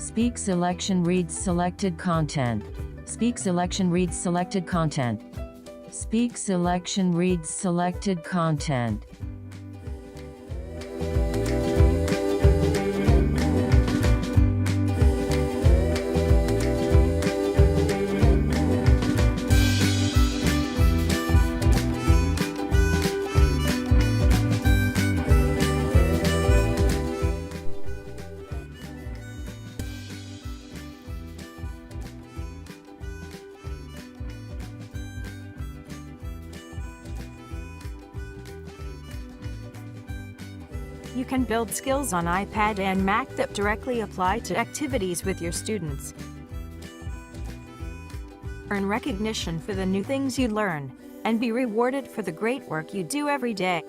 Speak selection reads selected content. Speak selection reads selected content. Speak selection reads selected content. You can build skills on iPad and Mac that directly apply to activities with your students. Earn recognition for the new things you learn, and be rewarded for the great work you do every day.